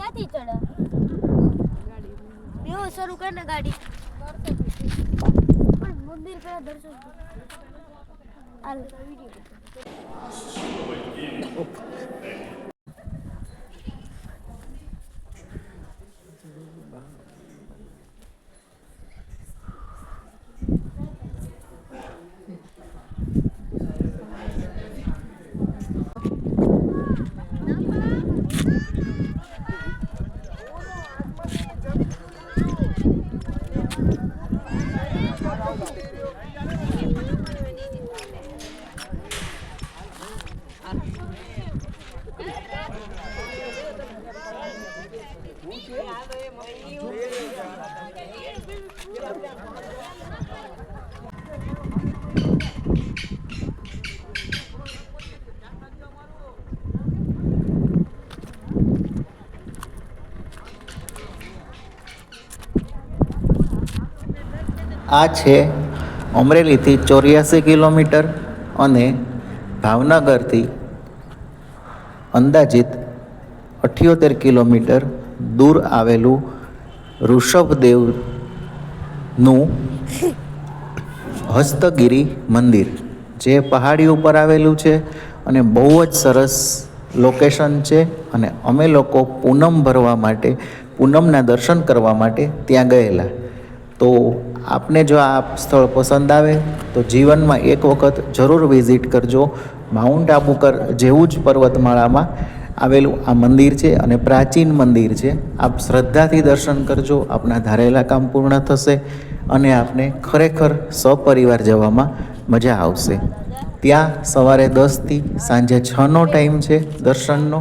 ક્યાંથી ચડે બેહો શરૂ કર ને ગાડી પણ મંદિર પેલા દર્શન હાલ આ છે અમરેલીથી 84 કિલોમીટર અને ભાવનગરથી અંદાજિત 78 કિલોમીટર દૂર આવેલું ઋષભદેવનું હસ્તગીરી મંદિર, જે પહાડી ઉપર આવેલું છે અને બહુ જ સરસ લોકેશન છે. અને અમે લોકો પૂનમ ભરવા માટે, પૂનમના દર્શન કરવા માટે ત્યાં ગયેલા. તો આપને જો આ સ્થળ પસંદ આવે તો જીવનમાં એક વખત જરૂર વિઝિટ કરજો. માઉન્ટ આબુ જેવું જ પર્વતમાળામાં આવેલું આ મંદિર છે અને પ્રાચીન મંદિર છે. આપ શ્રદ્ધાથી દર્શન કરજો, આપના ધારેલા કામ પૂર્ણ થશે અને આપને ખરેખર સપરિવાર જવામાં મજા આવશે. ત્યાં સવારે 10 થી સાંજે 6નો ટાઈમ છે દર્શનનો.